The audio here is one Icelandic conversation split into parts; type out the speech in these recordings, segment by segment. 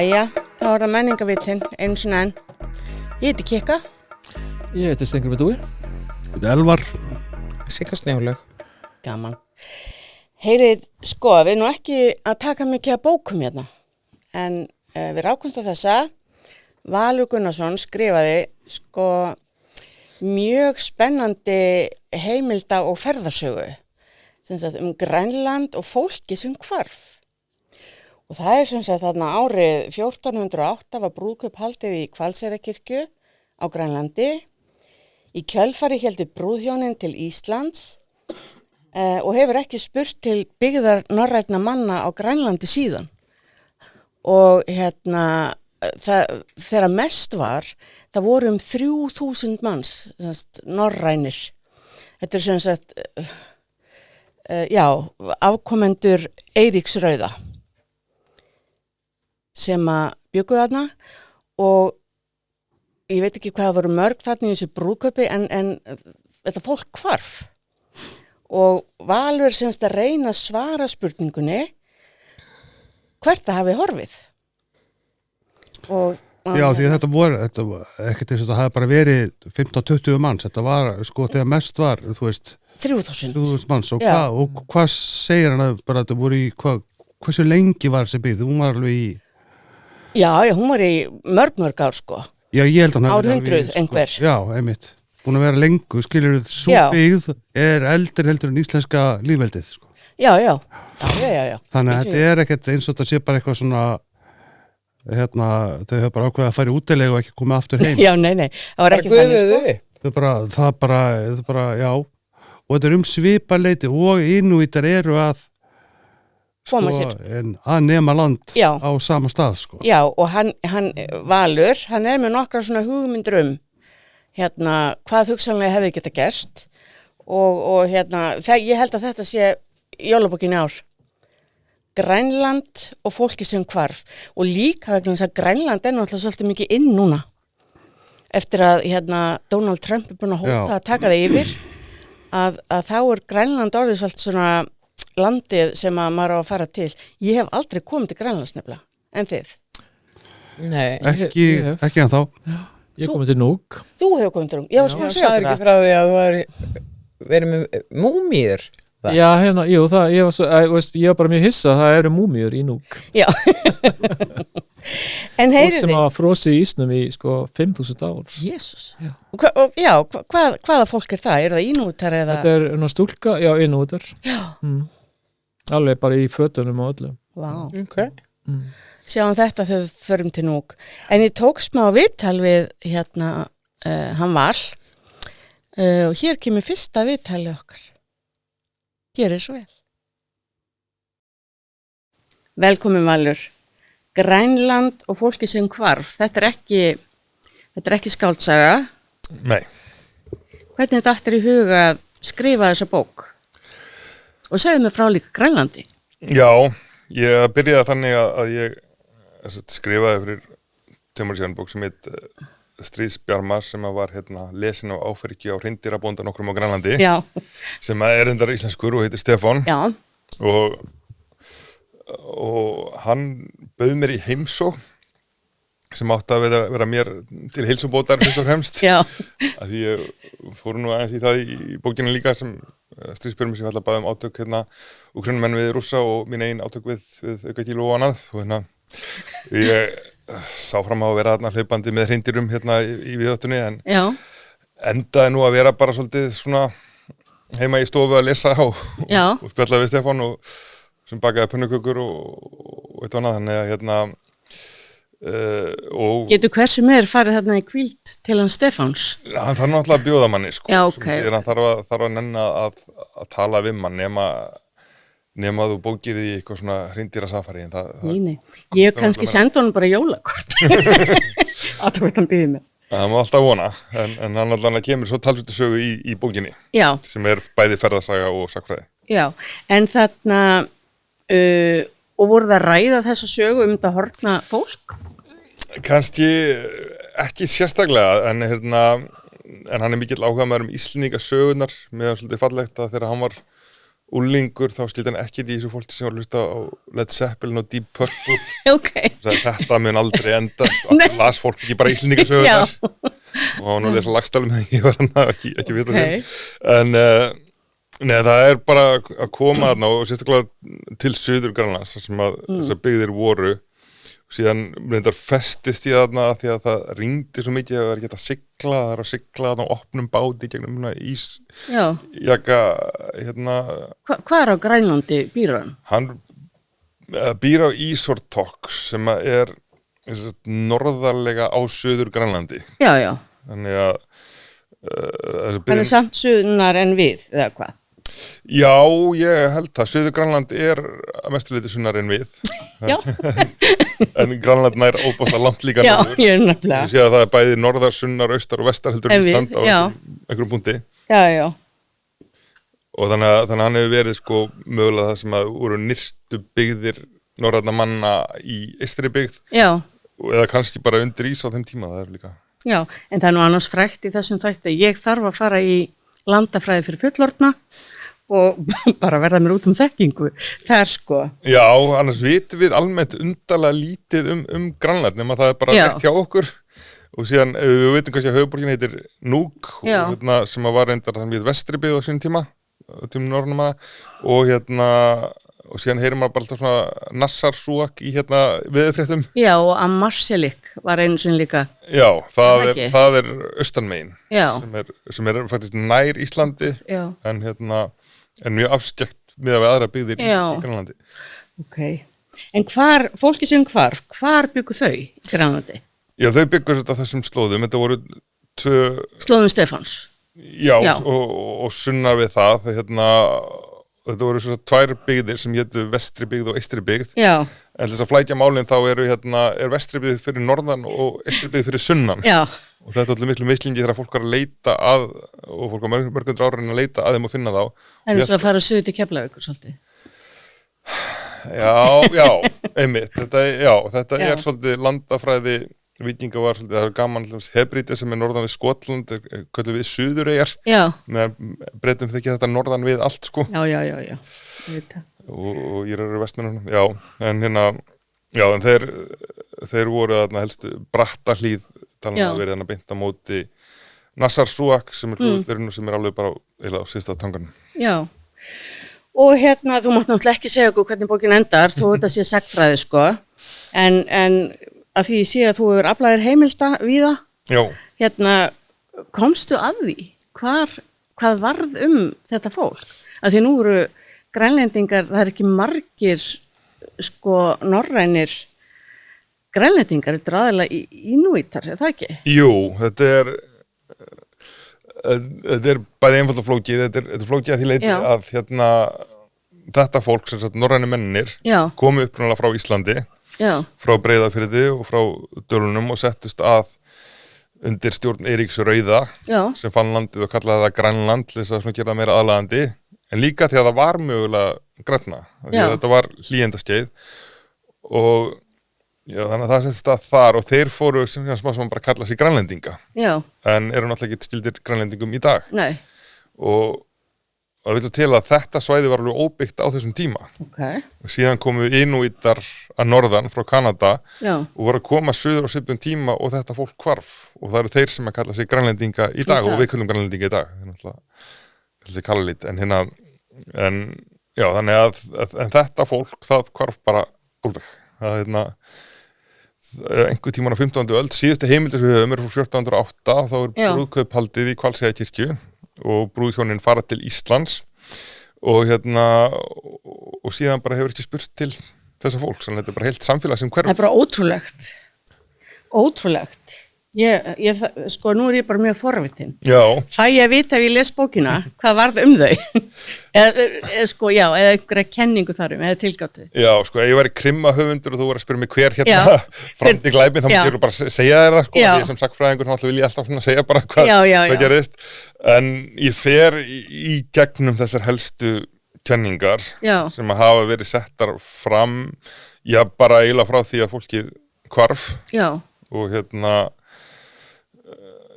Jæja, þá það menningarvitinn, eins og enn. Ég heiti Kikka. Ég heiti Steingrímur Dúi. Þetta er Elvar. Sigga Snjólaug. Gaman. Heyrið, sko, við erum nú ekki að taka mikið af bókum hérna. En við rákumst á þessa. Valur Gunnarsson skrifaði, sko, mjög spennandi heimilda- og ferðasögu. Sem sagt Grænland og fólki sem hvarf. Og það er sem sagt þarna árið 1408 var brúðkaup haldið í Hvalseyjarkirkju á Grænlandi. Í kjölfari héldu brúðhjónin til Íslands og hefur ekki spurt til byggðar norrænna manna á Grænlandi síðan. Og þegar mest var, það voru 3000 manns, norrænir. Þetta er sem sagt, afkomendur Eiríks rauða sem að bjuggu þarna og ég veit ekki hvað það voru mörg þarna í þessu brúðkaupi en þetta fólk hvarf og Valur semst að reyna að svara spurningunni hvert það hafi horfið. Já, því að þetta var ekkert eins og það hafi bara verið 15-20 manns, þetta var sko þegar mest var, þú veist 3000 manns og hvað segir hann að bara þetta voru í hversu lengi var þessi byggð, hún var alveg í Já, hún var í mörg ár sko. Já, ég held að hann árhundruð einhver. Já, einmitt. Búin að vera lengu, skilur svo byggð er eldri heldur en íslenska lífveldið sko. Já. Þannig að þetta er ekkert eins og þetta sé bara eitthvað svona þau hafa bara ákveðið að fara í útilegu og ekki komið aftur heim. Já, nei, það var ekki þannig sko. Það bara, já. Og þetta er svipaleiti og innúítar eru að að nema land á sama stað sko. Já, og hann Valur, hann er með nokkra svona hugmyndur hvað hugsanlega hefði geta gerst og ég held að þetta sé jólabókin í ár. Grænland og fólki sem hvarf og líka vegna þess að Grænland er náttúrulega svolítið mikið inn núna eftir að Donald Trump er búin að hóta að taka það yfir að þá er Grænland orðið svolítið svona landið sem að maður á að fara til. Ég hef aldrei komið til Grænlands nefnilega, en þið? Nei. Ekki en þá. Ég komið til Núk. Þú hefur komið til Núk. Já, sko, sagði ekki frá því að þú verið með múmíur. Já, ég var bara mjög hissa að það eru múmíur í Núk. Já. En heyrið þið. Fólk sem hafa frosið í ísnum í 5000 ár. Jesús. Hvaða fólk er það? Er það Inútar eða? Þetta er stúlka, Inútar. Já. Alveg bara í fötunum og öllu. Vá. Okay. Sjáum þetta þegar við förum til Núk. En ég tók smá viðtal við hann Val og hér kemur fyrsta viðtalið okkar. Hér er svo vel. Velkomin Valur. Grænland og fólki sem hvarf. Þetta er ekki skáldsaga. Nei. Hvernig datt þér í huga að skrifa þessa bók? Og segðu mér frá líka Grænlandi. Já, ég byrjaði þannig að ég skrifaði fyrir 2 árum síðan bók sem heit Stríðsbjarmar sem var lesin á áfergju á hreindýrabónda nokkrum á Grænlandi. Já. Sem er reyndar íslenskur og heitir Stefán. Já. Og hann bauð mér í heimsókn sem átti að vera mér til heilsubótar fyrst og fremst. Já. Að því ég fór nú aðeins í það í bókinu líka sem Stríðsbjarmar sem falla bæði átök Úkraínumenn við Rússa og mín eigin átök við aukakíló og annað og ég sá fram á að vera þarna hlaupandi með hreindýrum í viðáttunni en endaði nú að vera bara svolítið svona heima í stofu að lesa og spjalla við Stefán og sem bakaði pönnukökur og eitthvað annað þannig að Getur hversu meir farið þarna í hvíld til hann Stefáns? Hann þarf náttúrulega að bjóða manni sko. Já, ok. Hann þarf að nenna að tala við mann nema að þú bókir því eitthvað svona hreindýrasafari. Nei. Ég kannski senda honum bara jólakort. Aðtöku hann býði mig. Það má alltaf vona, en hann allan kemur svo talsvöldu sögu í bókinni. Já. Sem er bæði ferðasaga og sagnfræði. Já, en þarna, og voru það ræða þessa sögu þetta horfna fólk? Kannski ekki sérstaklega, en hann er mikill áhugamaður Íslendingasögunar, mér er svolítið fallegt að þegar hann var úlingur þá skildi hann ekkert í þessu fólki sem var að hlusta á Led Zeppelin og Deep Purple Ok. þetta mun aldrei enda las fólk ekki bara Íslendingasögurnar og hann var að lesa Laxdælum þegar ég var hann ekki vita en það bara að koma þarna og sérstaklega til Suður-Grænlands þar sem að þessar byggðir voru síðan reyndar festist ég þarna því að það ringdi svo mikið að það var ekki að sigla, það er að sigla þarna á opnum báti gegnum ísjaka Hvað er á Grænlandi býr hann? Hann býr á Ísortok sem er norðarlega á Suður-Grænlandi Já þannig að hann er samt sunnar en við, eða hvað? Já, ég held það. Suður-Grænland er að mestu leyti sunnar en við. Já. En Grænland nær óbúslega langt líka norður. Já, ég er nefnilega. Þú sé að það er bæði norðar, sunnar, austar og vestar heldur Ísland á einhverjum punkti. Já. Og þannig að hann hefur verið sko mögulega það sem að voru nyrstu byggðir norrænna manna í eystri byggð. Já. Eða kannski bara undir ís á þeim tíma, það er líka. Já, en það er nú annars frægt í þessum þætti. Ég þarf að fara í landafræði fyrir fullorðna og bara verða mér út þekkingu. Það er sko. Já, annars vitum við almennt undarlega lítið Grænland, nema það er bara rétt hjá okkur. Og síðan, við veitum kannski að höfuborgin heitir Nuuk, sem var reyndar þannig við Vestribyggð á sínum tíma norðnum og síðan heyrir maður bara alltaf svona Narsarsuaq í veðurfréttum. Já, og Ammarsalik var einu sinni líka. Já, það er austanmegin sem er faktisk nær Íslandi en mjög afskekt með aðra byggðir í Grænlandi. Ok, en fólki sem hvar byggu þau í Grænlandi? Já, þau byggur þetta þessum slóðum, þetta voru Slóðum Stefáns? Já. Og sunnar við það, þetta voru svona tvær byggðir sem hétu vestri byggð og eystri byggð. Já. En þess að flækja málinn þá er vestri byggð fyrir norðan og eystri byggð fyrir sunnan. Já. Og þetta er allir miklu mislingi þegar fólk var að leita að, og fólk var mörgundur ára að leita að þeim og finna þá. En þú að fara suður til Keflavíkur svolítið? Já, einmitt. Þetta er svolítið landafræði. Víkinga var svolítið, það er gaman Hebríti sem er norðan við Skotland, köllum við Suðureyjar, meðan breytum þykja þetta norðan við allt sko. Já. Og ég eru vestmennunum, en en þeir voru þarna helst Brattahlíð, talað að verið þarna beint á móti Narsarsuaq sem er hlutverðinu sem er alveg bara á síðsta tanganum. Já, og þú mátt náttúrulega ekki segja okkur hvernig bókin endar, þú þetta sé sagnfræði sko, en að því ég sé að þú hefur aflaðir heimilda víða. Já. Komstu að því? Hvað varð þetta fólk? Að því nú eru grænlendingar, það er ekki margir sko norrænir grænlendingar, þetta er aðeinslega ínúítar, er það ekki? Jú, þetta er bæði einfalt og flókið, þetta er flókið að því leiti að þetta fólk, sem sagt norrænu mennir, komu upprunalega frá Íslandi. Já. Frá Breiðafirði og frá Dölunum og settust að undir stjórn Eiríks Rauða sem fann landið og kallaði það Grænland til þess að gera það meira aðlaðandi en líka því að það var mögulega grænna því að þetta var hlýjendaskeið og þannig að það settist að þar og þeir fóru sem bara kalla sig grænlendinga en eru náttúrulega ekki skildir grænlendingum í dag. Nei. Og það veitum til að þetta svæði var alveg óbyggt á þessum tíma. Okay. Og síðan komu Inúítar að norðan frá Kanada og voru að koma suður á svipum tíma og þetta fólk hvarf. Og það eru þeir sem að kalla sig grænlendinga í dag og við kallum grænlendinga í dag. Það er náttúrulega kallalít. Þannig að þetta fólk, það hvarf bara alveg. Það einhver tíman á 15. öld, síðustu heimildir sem við höfum er frá 1408, þá er brúðkauphaldið í Hvalseyjarkirkju. Og brúðhjónin fara til Íslands og og síðan bara hefur ekki spurt til þessa fólk, þannig að þetta er bara heilt samfélag sem hverf. Það er bara ótrúlegt. Sko nú er ég bara mjög forvitin. Já. Fæ ég að vita ef ég les bókina hvað varð þau? eða einhverja kenningu þarum, eða tilgáttu. Já, sko, ef ég væri krimmahöfundur og þú var að spyrja mig hver framdi glæpinn, þá myndir þú bara segja þér það, sko. Ég sem sagnfræðingur, þá vil ég alltaf segja bara hvað gerðist. En ég fer í gegnum þessar helstu kenningar sem að hafa verið settar fram, bara eiginlega frá því að fólkið hvarf. Já.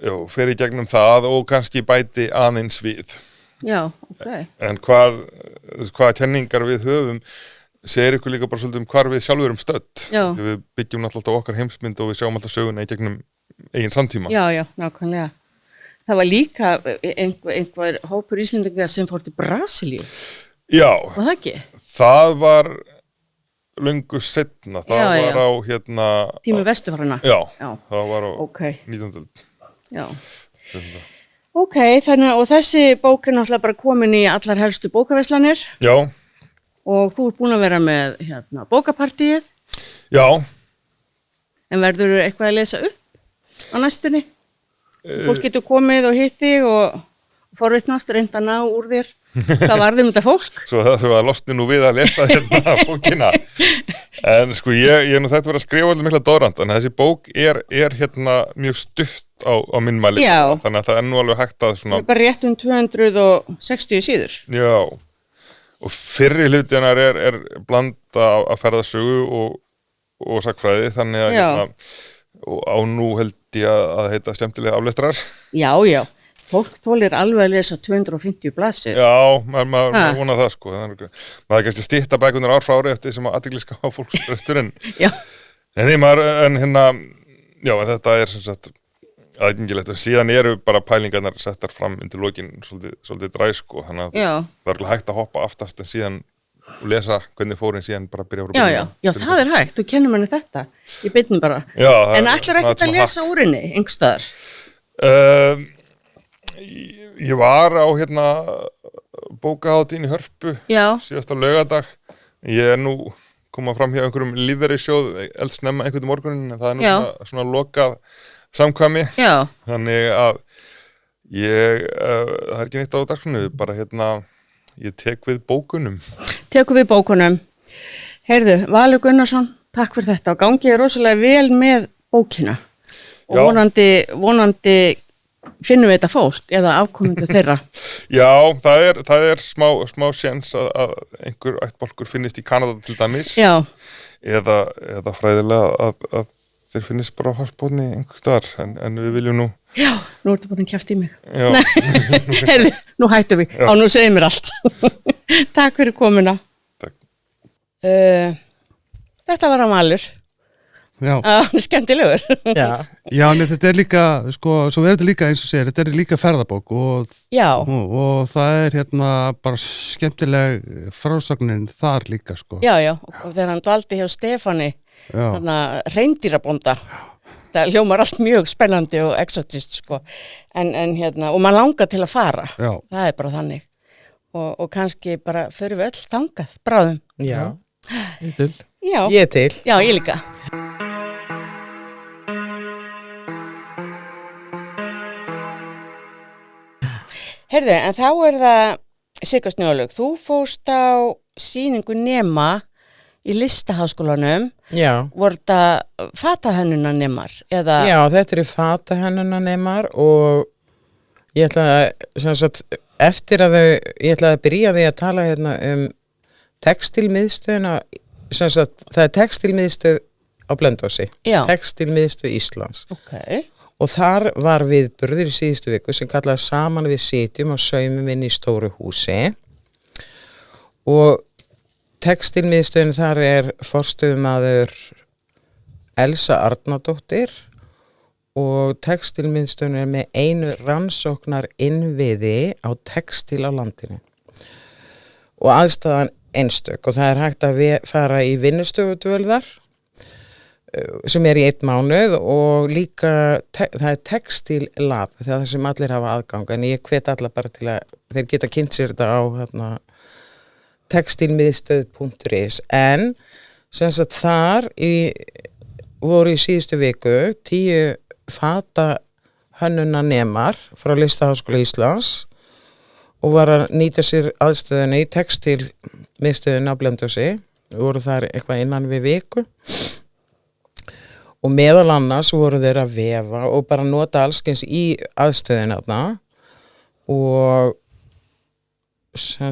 Og fer í gegnum það og kannski bæti aðeins við. Já, ok. En hvað kenningar við höfum segir ykkur líka bara svolítið hvar við sjálfur erum stödd. Já. Því við byggjum alltaf okkar heimsmynd og við sjáum alltaf söguna í gegnum eigin samtíma. Já, nákvæmlega. Það var líka einhver hópur Íslendinga sem fór til Brasilíu. Já. Var það ekki? Það var löngu seinna. Það Já, var á hérna... Tími vesturfarana. Já, Já. það var á Okay. 19. Já. Þetta. Ok, þannig og þessi bók er náttúrulega bara komin í allar helstu bókaverslanir Já, og þú ert búin að vera með bókapartíið, já. en verður eitthvað að lesa upp á næstunni? Fólk getur komið og hitt þig og forvitnast, reynda að ná úr þér. Hvað varðum þetta fólk? Svo það þurfa að losni nú við að lesa hérna bókina. En sko ég nú þetta verið að skrifa alveg mikla dórand, en þessi bók er hérna mjög stutt á minn mæli. Já. Þannig að það er nú alveg hægt að svona... Það er bara rétt 260 síður. Já, og fyrri hluti hennar er blanda af ferðasögu og sakfræði, þannig að Já. og á nú held ég að heita skemmtilega aflestrar. Já, fólk þolir alveg að lesa 250 blaðsir. Já, maður vona það sko. Maður er kannski stytta bækunar ár frá ári eftir sem að athygliská á fólksbrestur en Já. en hérna, já, en þetta er sem sagt aðgengilegt og síðan eru bara pælingarnar settar fram undir lokin svolítið dræ sko, þannig að Já. það er alveg hægt að hoppa aftast en síðan og lesa hvernig fórin síðan bara byrja frá Já, það er hægt, þú kennir manni þetta í beinni bara. Já, það En ætlar ekkert að lesa úr henni, einhverstaðar? Ég var á hérna bókahátíðin í Hörpu síðasta laugardag. Ég er nú komað fram hjá einhverjum lífeyrissjóð eldsnemma einhvern morgunin en það er nú svona lokað samkvæmi. Já. Þannig að það er ekki neitt á dagskránni, bara hérna ég tek við bókunum. Tekum við bókunum. Heyrðu, Valur Gunnarsson, takk fyrir þetta og gangið rosalega vel með bókina. Og vonandi finnum við þetta fólk eða afkomendur þeirra. Já, það er smá séns að einhver ættbálkur finnist í Kanada til dæmis. Já. Eða fræðilega að þeir finnist bara á hafsbotni einhver staðar, en við viljum nú... Já, nú ertu búin að kjafta í mig. Já. Heyrðu, nú hættum við. Já. Nú segir mér allt. Takk fyrir komuna. Takk. Þetta var hann Valur. Já. Skemmtilegur. Já, en þetta er líka, sko, svo er þetta líka eins og segir, þetta er líka ferðabók og það er hérna bara skemmtileg frásagnin þar líka, sko. Já, og þegar hann dvaldi hjá Stefáni, hreindýrabónda, það hljómar allt mjög spennandi og exotist, sko, en og maður langar til að fara, það er bara þannig, og kannski bara förum við öll þangað, bráðum. Já. Ég til. Já. Ég til. Já, ég líka. Heyrðu, en þá er það Sigga Snjólaug, þú fórst á sýningu nema í Listaháskólanum. Já. Voru þetta fatahönnunanemar? Já, þetta eru fatahönnunanemar og ég ætlaði að byrja því að tala hérna textilmiðstöðuna, það er textilmiðstöð á Blönduósi, textilmiðstöð Íslands. Okay. Og þar var viðburður í síðustu viku sem kallaði Saman við sitjum og saumum inn í stóru húsi og textilmiðstöðin þar er forstöðumaður Elsa Arnardóttir og textilmiðstöðin er með einu rannsóknar innviði á textil á landinu og aðstæðan einstök og það er hægt að fara í vinnustofudvölðar sem er í 1 mánuð og líka það er textillab það sem allir hafa aðgang en ég hvet alla bara til að þeir geta kynnt sér þetta á textilmiðstöð.is en sem sagt þar voru í síðustu viku 10 fatahönnunanemar frá Listaháskóla Íslands og var að nýta sér aðstöðuna í textilmiðstöðuna á Blönduósi voru þar eitthvað innan við viku og meðal annars voru þeir að vefa og bara nota allskyns í aðstöðina þarna og sem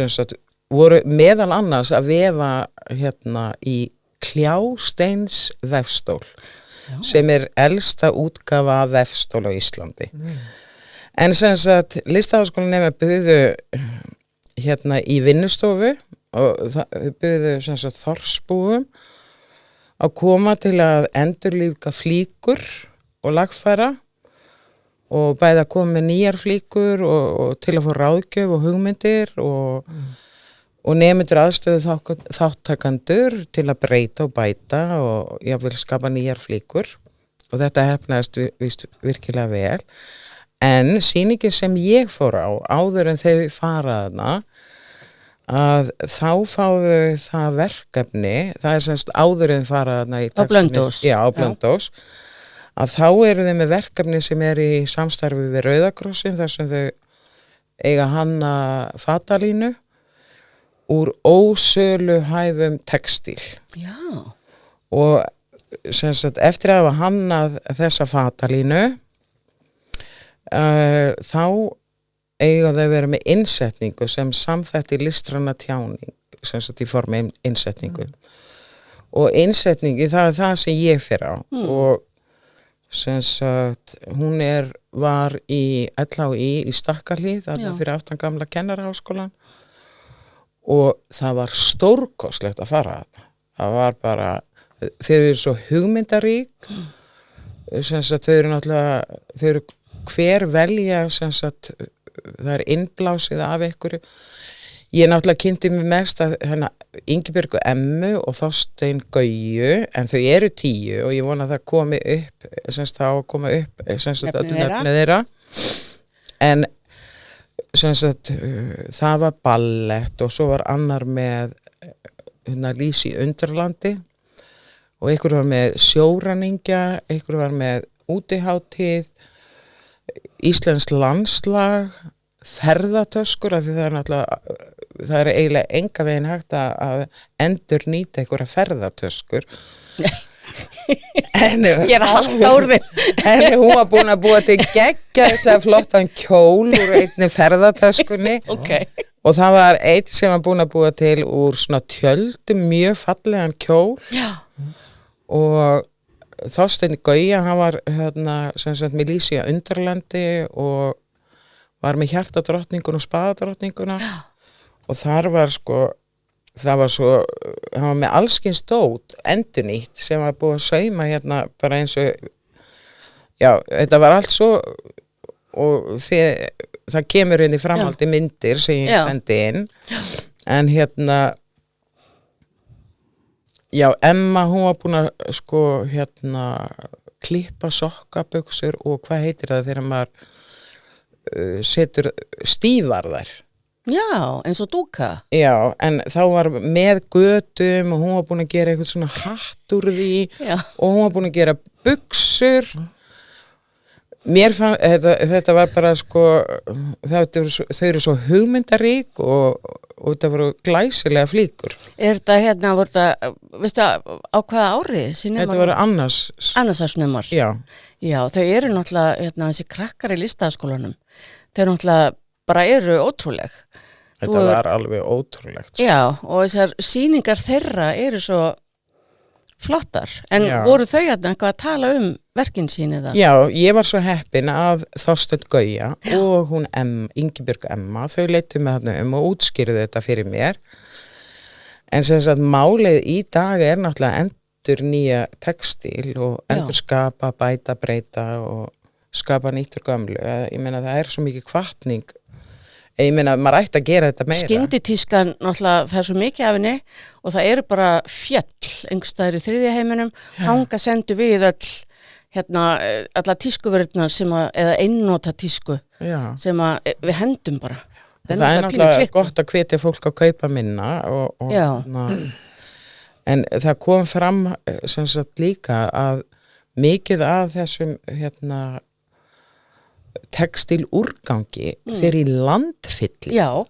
sagt voru meðal annars að vefa hérna í kljásteins vefstól sem er elsta útgáfa af vefstól á Íslandi. En sem sagt, Listaháskólanemi buðu hérna í vinnustofu og þau buðu sem sagt þorsbúum að koma til að endurlífga flíkur og lagfæra og bæði að koma með nýjar flíkur og til að fá ráðgjöf og hugmyndir og nemendur aðstöðu þáttakandur til að breyta og bæta og jafnvel skapa nýjar flíkur og þetta hefnaðist virkilega vel. En sýningin sem ég fór á áður en þau fara þarna að þá fáðu það verkefni, það semst áður en fara þarna í Blönduós. Já, á Blönduós, að þá eru þau með verkefni sem er í samstarfi við Rauða krossin þar sem þau eiga hanna fatalínu úr ósöluhæfum textíl. Já. Og semst eftir að hafa hannað þessa fatalínu þá eiga þau verið með innsetningu sem samþætti listræna tjáning sem sagt í formi innsetningu og innsetningi það er það sem ég fer á og sem sagt hún var í LHÍ í Stakkarhlíð þarna fyrir aftan gamla kennaraháskólan og það var stórkostlegt að fara það var bara þau eru svo hugmyndarík sem sagt þau eru náttúrulega þau eru hver velja sem sagt það er innblásið af einhverju ég náttúrulega kynnti mig mest að Ingibjörgu Emmu og Þorstein Gauju en þau eru 10 og ég vona að það komi upp sem sagt það á að koma upp sem sagt öllu nöfnu þeirra en sem sagt það var ballett og svo var annar með Lís í Undralandi og einhver var með sjóræningja einhver var með útihátíð Íslenskt landslag, ferðatöskur, af því það er náttúrulega, það er eiginlega enga veginn hægt að endur nýta einhverja ferðatöskur. Ég er alltaf úr því. En hún var búin að búa til geggjaðislega flottan kjól úr einni ferðatöskunni. Okay. Og það var einn sem var búin að búa til úr svona tjöldum, mjög fallegan kjól. Já. Og Þorstein Gauja, hann var sem sagt með Lís í Undralandi og var með hjartadrottningun og spaðadrottninguna og þar var það var svo, hann var með allskins dót endurnýtt sem var búið að sauma bara eins og já, þetta var allt svo og það kemur inn í framhaldi myndir sem ég sendi inn en já, Emma, hún var búin að klippa sokkabuxur og hvað heitir það þegar maður setur stífarðar. Já, eins og dúka. Já, en þá var með götum og hún var búin að gera eitthvað svona hatt úr því og hún var búin að gera buxur. Mér fann, þetta var bara þau eru svo hugmyndarík og þetta voru glæsilega flíkur. Er þetta voru þetta, veistu á hvaða ári? Þetta voru annarsásnemar. Já. Já, þau eru náttúrulega, þessi krakkar í Listaháskólanum, þau náttúrulega bara eru ótrúleg. Þetta var alveg ótrúlegt. Já, og þessar sýningar þeirra eru svo flottar, en voru þau eitthvað að tala verkin sín eða? Já, ég var svo heppin að Þorsteinn Gauja og hún Ingibjörg Emma, þau leittu með þarna og útskýrðu þetta fyrir mér en sem sagt málið í dag er náttúrulega endur nýja textíl og endur skapa, bæta, breyta og skapa nýtt úr gömlu, ég meina það er svo mikið hvatning ég meina, maður ætti að gera þetta meira. Skynditískan, náttúrulega, það er svo mikið af henni og það eru bara fjöll, einhverstaðar í þriðja heiminum, hanga sendu við alla tískuverðnar eða einnota tísku sem við hendum bara. Það er náttúrulega gott að hvetja fólk að kaupa minna en það kom fram sem sagt líka að mikið af þessum textil úrgangi fyrir landfylli. Já,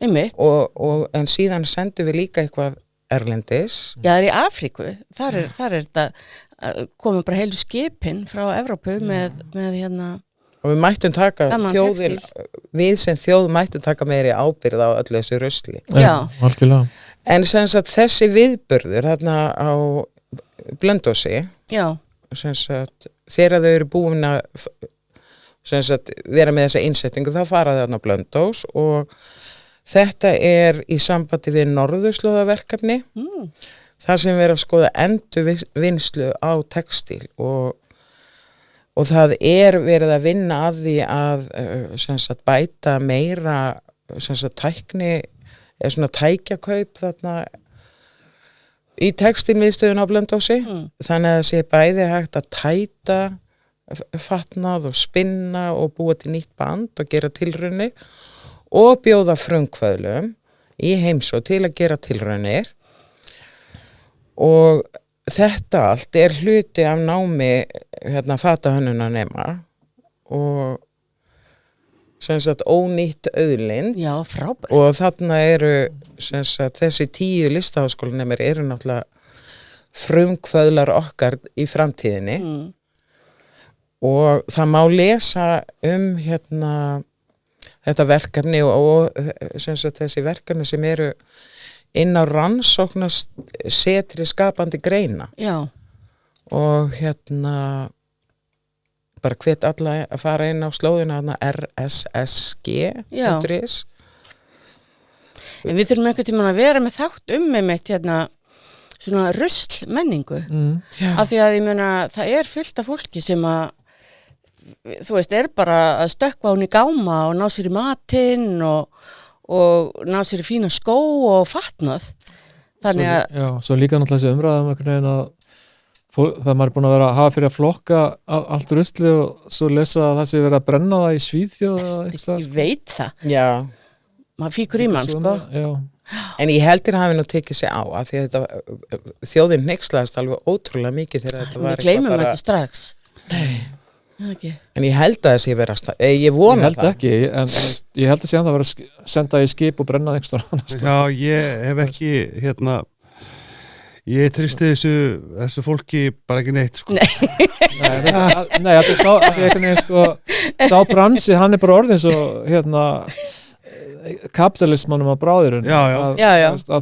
einmitt. En síðan sendum við líka eitthvað erlendis. Já, það er í Afríku. Þar er þetta komið bara heilu skipin frá Evrópu með og við mættum taka við sem þjóð mættum taka meiri ábyrgð á öllu þessu rusli. Já, algjörlega. En sem sagt þessi viðburður þarna á Blönduósi sem sagt þegar þau eru búin að sem sagt vera með þessa innsetningu, þá fara þarna á Blönduós og þetta í sambandi við norðurslóðaverkefni þar sem við erum að skoða endurvinnslu á textíl og það verið að vinna að því að sem sagt bæta meira sem sagt tækni eða svona tækjakaup þarna í textilmiðstöðun á Blönduósi þannig að það sé bæði hægt að tæta fatnað og spinna og búa til nýtt band og gera tilraunir og bjóða frumkvöðlum í heimsókn til að gera tilraunir og þetta allt hluti af námi fatahönnunarnema og sem sagt ónýtt auðlind. Já, frábært. Og þarna sem sagt þessi 10 listaháskólanemar eru náttúrulega frumkvöðlar okkar í framtíðinni og það má lesa þetta verkefni og sem sagt þessi verkefni sem eru inn á rannsóknarsetri skapandi greina. Já. Og bara hvet alla að fara inn á slóðina rssg.is. En við þurfum einhvern tímann að vera með þátt einmitt svona rusl menningu af því að ég meina það fullt af fólki sem að þú veist bara að stökkva hún í gáma og ná sér í matinn og ná sér í fína skó og fatnað. Þannig að Já, svo líka náttúrulega þessi umræðum einhvern veginn að það maður búin að hafa fyrir að flokka allt rusli og svo lesa að það sé verið að brenna það í Svíþjóð ég veit það. Já. Maður fíkur í mann, sko. Já. En ég heldur hafi nú tekið sig á að því að þjóðin hneykslaðist alveg ótrúlega mikið þegar þetta var Við gleymum þetta strax. Nei. Ekki. En ég held að það sé ég vona það. Ég held ekki, en ég held að sé að það verið að senda í skip og brennað einhverstaðar annars. Já, ég hef ekki ég tristi þessu fólki bara ekki neitt, sko. Nei, sá bransi, hann bara orðin svo kapitalismannum að bráðirinn að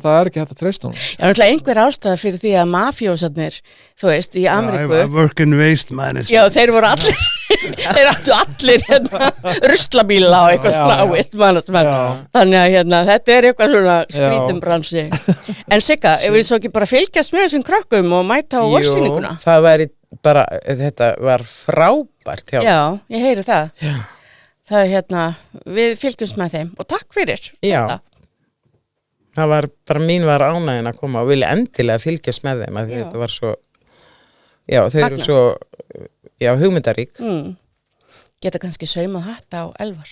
það ekki hægt að treysta honum. Já, náttúrulega einhver ástæða fyrir því að mafjósarnir, þú veist, í Ameríku work and waste management. Já, þeir voru allir þeir áttu allir ruslabíla og eitthvað svona waste management. Þannig að þetta eitthvað svona skrítin bransi. En Sigga, ef við svo ekki bara fylgjast með þessum krökkum og mæta á vorsýninguna? Jú, það væri bara, þetta var frábært hjá. Já, ég heyri það. Já. Það við fylgjumst með þeim og takk fyrir. Já. Það var bara var ánægin að koma og vilja endilega fylgjast með þeim að þetta var svo þau eru svo hugmyndarík. Geta kannski saumað hatta á Elvar.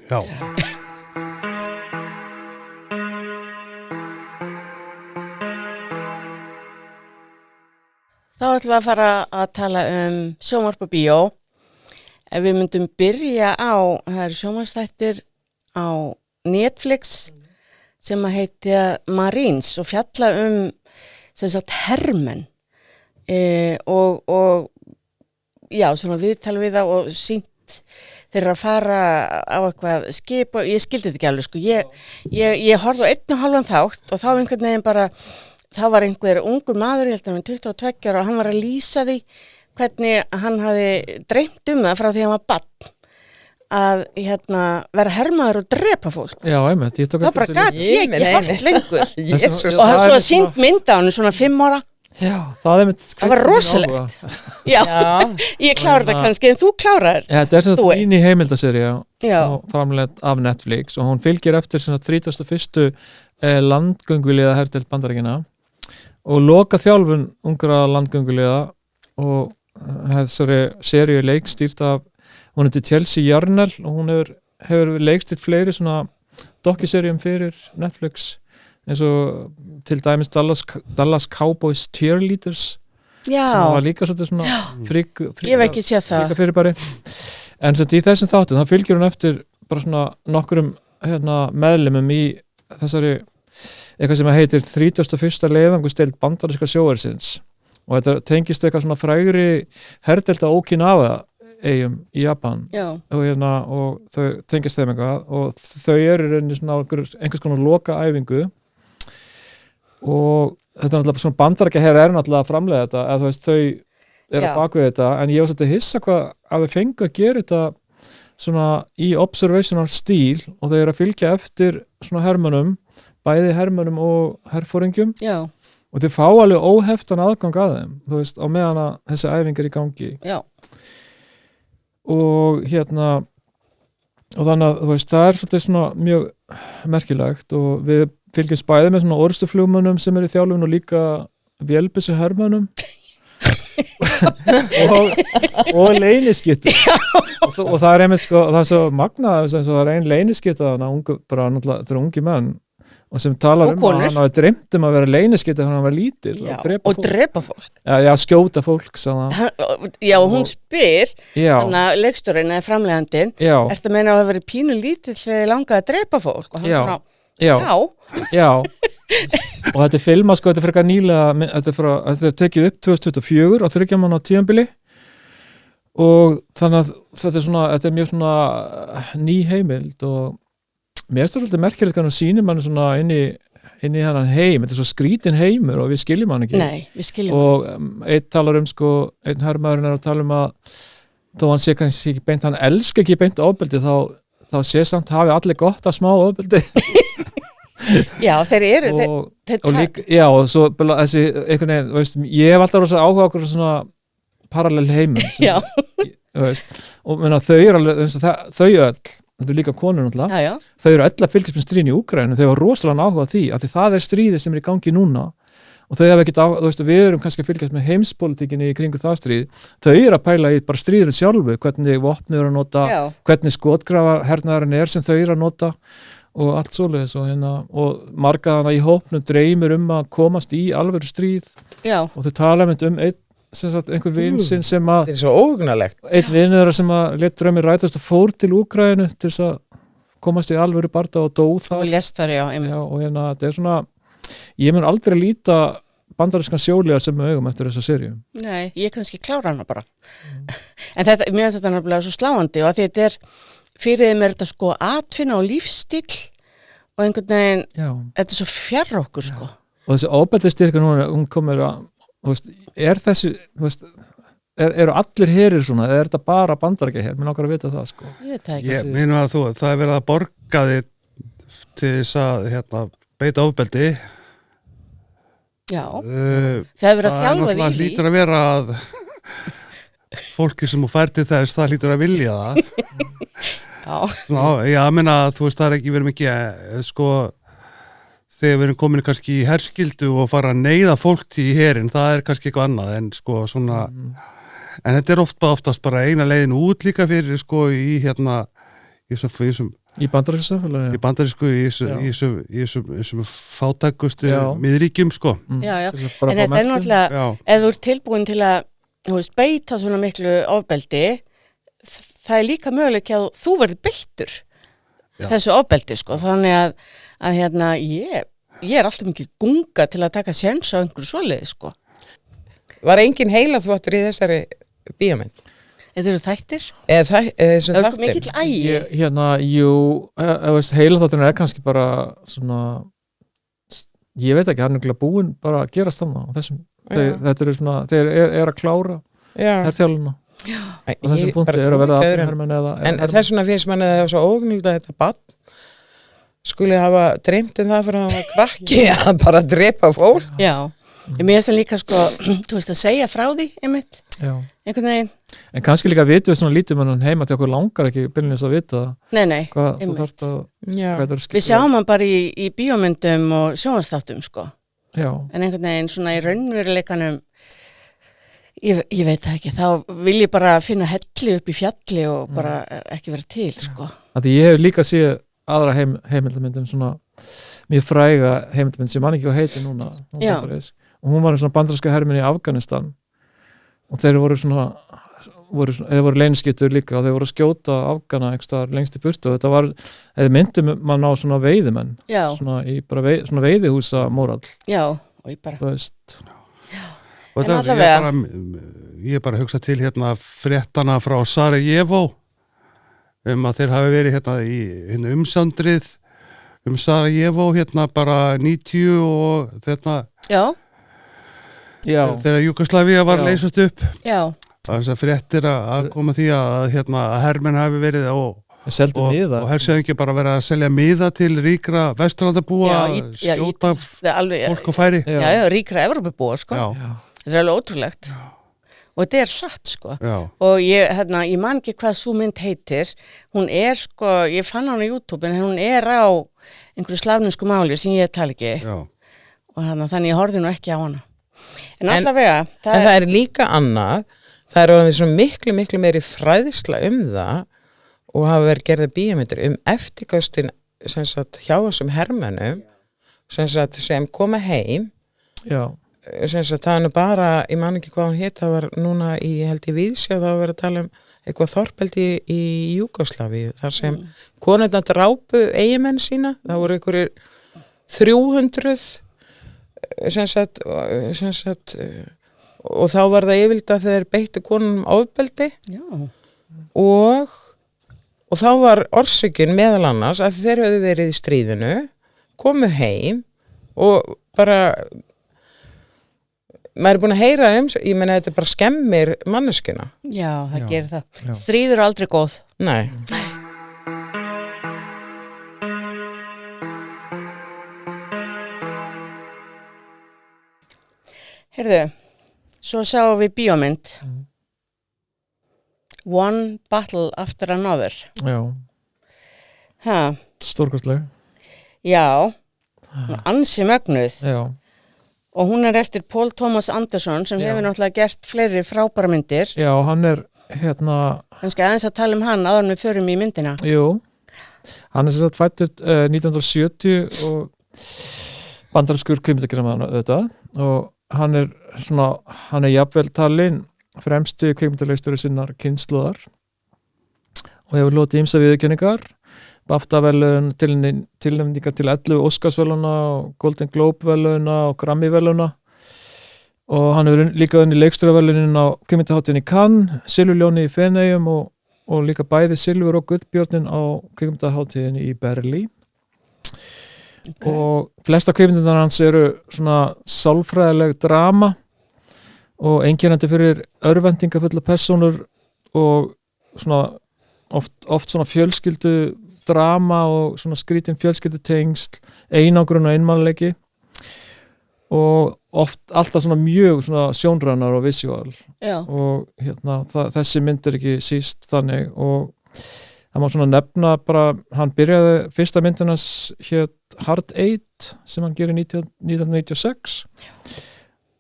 Já. Þá ætlum við að fara að tala sjónvarp og bíó. Ef við myndum byrja það eru sjónvarpsþættir á Netflix sem að heita Marines og fjalla sem sagt hermenn og já, svona viðtal við það og sýnt þeir að fara á eitthvað skip og ég skildi þetta ekki alveg, sko. Ég horfði á 1,5 þátt og þá einhvern veginn bara, þá var einhver ungur maður, ég held að hann 22 ára og hann var að lýsa því hvernig hann hafi dreymt það frá því að hann var barn að vera hermaður og drepa fólk. Já, einmitt. Það bara gat ég ekki hort lengur. Jesus. Og hann svo sýnt mynd á hann svona 5 ára. Já, það var rosalegt. Já, ég klára það kannski, en þú klárar. Já, þetta er svona mín í heimildaserja framleidd af Netflix og hún fylgir eftir svona 31. landgönguliða herdeild Bandaríkjanna og loka þjálfun ungra landgönguliða og þessari seríu leikstýrt af, hún heitir Chelsea Yarnell og hún hefur leikstýrt fleiri svona docuseríum fyrir Netflix eins og til dæmis Dallas Cowboys Cheerleaders sem var líka svona frík ég hef ekki séð það fyrirbæri. En í þessum þáttum þá fylgir hún eftir bara svona nokkrum meðlimum í þessari eitthvað sem heitir 31. leiðangusteild bandaríska sjóhersins og þetta tengist eitthvað svona frægri herdelda Okinawa eyjum í Japan og þau tengist þeim eitthvað og þau eru svona einhvers konar lokaæfingu og þetta náttúrulega svona bandaríkjaher náttúrulega að framleiða þetta eða þú veist að baka við þetta, en ég var svolítið hissa hvað að við fengu að gera þetta svona í observational stíl og þau eru að fylgja eftir svona hermönum, bæði hermönum og herfóringjum og þau fá alveg óheftan aðgang að þeim, þú veist, á meðan að þessi æfing í gangi. Já. Og og þannig að, þú veist, það svolítið svona mjög merkilegt og við fylgjumst bæði með svona orrustuflugmönnum sem eru í þjálfun og líka vélbyssu hermönnum og leyniskyttu og það einmitt sko, það svo magnað þess að það ein leyniskytta bara náttúrulega, þetta ungi menn og sem talar að hann hafi dreymt að vera leyniskytta þegar hann var lítill og drepa fólk já, skjóta fólk já, og hún spyr hann að leikstjórinn eða framleiðandinn ertu að meina að það veri pínu lítill þegar þið langaði að drepa fólk og hann svona, já og þetta filmað sko, þetta er frekar nýlega þetta er tekið upp 2024 á 3 mánaða tímabili og þannig að þetta er mjög svona ný heimild og mér finnst það svolítið merkilegt hvernig sýnir mann svona inn í þennan heim, þetta er svo skrítin heimur og við skiljum hann ekki. Nei, við skiljum og einn talar sko, einn herrmaðurinn að tala að þó hann sé kannski ekki beint, hann elska ekki beint ofbeldi þá sé samt hafi allir gott að smá ofbeldi. Já, þeir eru og líka, já, og svo þessi einhvern veginn, veist, ég hef alltaf rosa áhuga okkur svona parallel heimum og menna, þau eru alveg, þau öll þetta er líka konur náttúrulega, þau eru öll að fylgjast með stríðin í Úkraínu, þau hafa rosalega áhuga á því að það er stríðið sem er í gangi núna og þau hafa ekkert áhuga, þú veist, við erum kannski að fylgjast með heimspolítikinni í kringu það stríð, þau eru að pæla í bara stríðinu sjálfu, hvernig vopnið eru að nota, hvernig skotgrafahernaðurinn sem þau eru að nota og allt svoleiðis og margaðana í hópnum dreymir að komast í alvöru stríð og þau tala um einhver vinn sinn sem að þetta er svo óhugnalegt einn vinnur sem að lét draumi rætast og fór til Úkraínu til þess að komast í alvöru barda og dó það og lést þar, og þetta er svona ég mun aldrei líta bandarískan sjóliða sem með augum eftir þessa seríu. Nei, ég kannski klára hana bara en þetta, mér finnst þetta náttúrulega svo sláandi og að þetta er fyrir þeim þetta sko atvinna og lífstíll og einhvern veginn þetta er svo fjarr okkur sko og þessi ofbeldisstyrka núna, hún komur að er þessi eru allir herir svona eða er þetta bara bandarækja hér, mér langar að vita það sko. Ég meina að það er verið að borga þig til þess að beita ofbeldi það er verið að þjálfa því það hlýtur að vera að fólki sem þú fær til þess það hlýtur að vilja það ég meina að þú veist það er ekki verið mikið sko þegar við erum komin kannski í herskildu og fara að neyða fólk í herin, það er kannski eitthvað annað en sko svona en þetta er oftast bara eina leiðin út líka fyrir sko í í bandarísku í þessum fátækustu miðríkjum sko en þetta er náttúrulega ef þú ert tilbúin til að beita svona miklu ofbeldi það er líka möguleik að þú verður beittur þessu ofbeldi sko þannig að ég er alltaf mikið gunga til að taka séns á einhverju svoleiði sko. Var engin heilaþvottur í þessari bíómynd? Þetta eru þættir? Það er sko mikill ægi. Jú, heilaþvotturinn er kannski bara svona ég veit ekki, hann er búinn bara að gerast þannig á þessum, þetta eru svona þeir er að klára herþjálfuna og þessum punkti er að verða atvinnuhermenn en þess vegna finnst manni að það er svo ógnýtt að þetta barn skuli hafa dreymt það fyrir að hann var krakki að bara drepa fólk. Já, mér finnst það líka sko, þú veist að segja frá því einmitt, einhvern veginn. En kannski líka vitum við svona lítið mann heima til okkur langar ekki byrjunins að vita Nei, hvað þú þarft að hvað það við sjáum hann bara í bíómyndum og sjónvarpsþáttum sko. Já. En einhvern veginn svona í raunveruleikanum ég veit það ekki, þá vil ég bara finna helli upp í fjalli og bara ekki vera til sko. Því ég hef líka séð aðra heimildamyndum svona mjög fræga heimildamynd sem mann ekki á heiti núna og hún var svona bandaríska hermenn í Afganistan og þeir voru leyniskyttur líka og þeir voru að skjóta Afgana einhverstaðar lengst í burtu og þetta var, eða myndum mann á svona veiðimenn svona í bara svona veiðihúsa móral og ég bara en allavega ég bara hugsa til fréttana frá Sarajevo að þeir hafi verið í umsandrið Sarajevo bara 90 og þegar Júgóslavía var leysast upp. Já. Þess að fréttir að koma því að hermenn hafi verið og hersöðingi bara verið að selja miða til ríkra vesturlandabúa, skjóta fólk á færi. Já, ríkra Evrópubúa, sko. Þetta er alveg ótrúlegt. Og þetta er satt, sko. Og ég man ekki hvað sú mynd heitir. Hún er, sko, ég fann hana á YouTube, en hún er á einhverju slavnesku máli sem ég tala ekki. Og þannig ég horfði nú ekki á hana. En allavega. En það er líka annað. Það er alveg svo miklu meiri fræðisla það og hafa verið gerða bíómyndir eftirkostin sem sagt hjá þessum hermönnum sem koma heim. Já. Sem sagt það er nú bara, ég man ekki hvað hún hét, það var núna held í Víðsjá, það var verið að tala eitthvað þorpeldi í Júgóslavíu, þar sem konurnar drápu eigimenn sína, það voru einhverjir 300 sem sagt og þá var það yfirleitt að þeir beittu konunum ofbeldi. Já. Og þá var orsökin meðal annars að þeir höfðu verið í stríðinu, komu heim og bara maður er búin að heyra ég meina þetta bara skemmir manneskuna. Já, það gerir það. Já. Stríð eru aldrei góð. Nei. Heyrðu, svo sáum við bíómynd. One Battle After Another. Já. Stórkostleg. Já, ansi mögnuð. Já. Og hún er eftir Paul Thomas Anderson sem hefur náttúrulega gert fleiri frábæra myndir. Já, hann er Kannski aðeins að tala hann áður en við förum í myndina. Jú, hann er sem sagt fættur 1970 og bandarískur kvikmyndagerðarmaður auðvitað og hann er jafnvel talinn fremstu kvikmyndaleikstjóri sinnar kynslóðar og hefur hlotið ýmsa viðurkenningar, BAFTA-verðlaun, tilnefningar til 11 Óskarsverðlauna og Golden Globe-verðlauna og Grammy-verðlauna og hann hefur líka unnið leikstjóraverðlaunin á kvikmyndahátíðinni í Cannes, Silfurljóni í Feneyjum og líka bæði Silfur og Gullbjörnin á kvikmyndahátíðinni í Berlín. Okay. Og flesta kvikmyndirnar hans eru svona sálfræðileg drama og einkennandi fyrir örvendingafulla persónur og svona oft svona fjölskyldu drama og svona skrítin fjölskyldu tengsl, einangrun og einmannleiki og oft alltaf svona mjög svona sjónrænar og visual. Já. Og þessi mynd er ekki síst þannig og það má svona nefna bara, hann byrjaði fyrsta myndina hér Hard Eight sem hann gerir 1996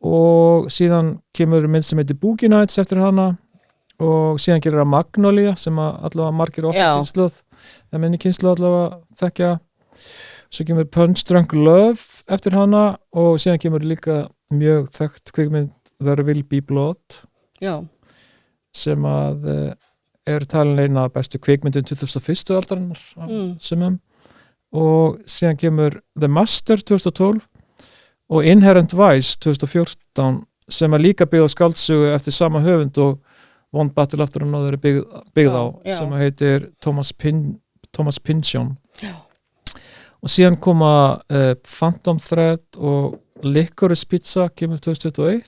og síðan kemur mynd sem heitir Boogie Nights eftir hana og síðan gerir hann Magnolia sem allavega margir okkar kynslóð eða minni kynslóð allavega þekkja svo kemur Punch Drunk Love eftir hana og síðan kemur líka mjög þekkt kvikmynd There Will Be Blood sem er talin eina bestu kvikmyndin 2001. Aldarinnar og síðan kemur The Master 2012 og Inherent Vice 2014 sem líka byggð á skáldsögu eftir sama höfund og One Battle After Another er byggð á sem heitir Thomas Pynchon og síðan koma Phantom Thread og Licorice Pizza kemur 2021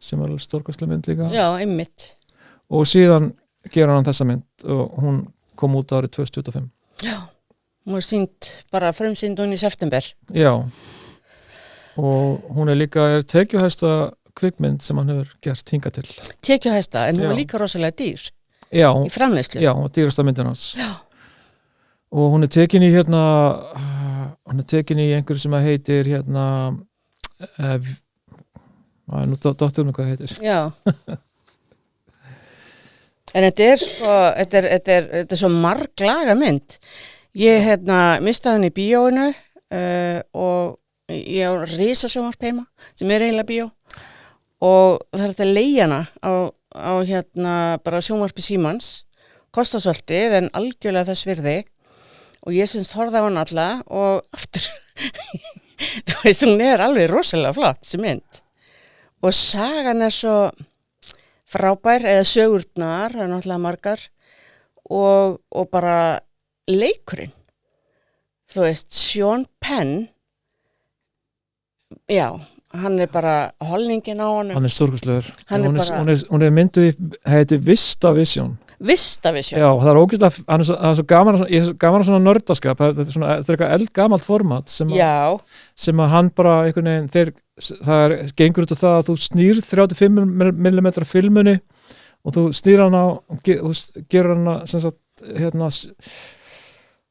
sem er stórkostleg mynd líka einmitt. Og síðan gera hann þessa mynd og hún kom út árið 2025. Já, hún var bara frumsýnd hún í september. Já, og hún er líka tekjuhæsta kvikmynd sem hann hefur gert hingað til. Tekjuhæsta, en hún var líka rosalega dýr. Já. Í framleiðslu. Já, hún var dýrasta myndin hans. Já. Og hún er tekin í einhverju sem heitir nú dottir mig hvað heitir. Já. En þetta er svo marglaga mynd. Ég mistaði henni í bíóinu og ég á risasjónvarp heima sem er eiginlega bíó og það er þetta leigjana á bara sjónvarpi Símans kostar svolítið en algjörlega þess virði og ég syns horfði á hann alla og aftur þú veist hún er alveg rosalega flott þessi mynd og sagan er svo frábær eða sögurnar, það er náttúrulega margar og bara leikurinn þú veist, Sean Penn hann bara holningin á honum. Hann stórkostlegur. Hún er mynduð heiti VistaVision. VistaVision? Já, það ógeðslega, hann er svo gaman að svona nördaskap, þetta er eitthvað eldgamalt format sem að hann bara einhvern veginn, það gengur út á það að þú snýr 35mm filmunni og þú snýr hann á og gerur hann sem sagt,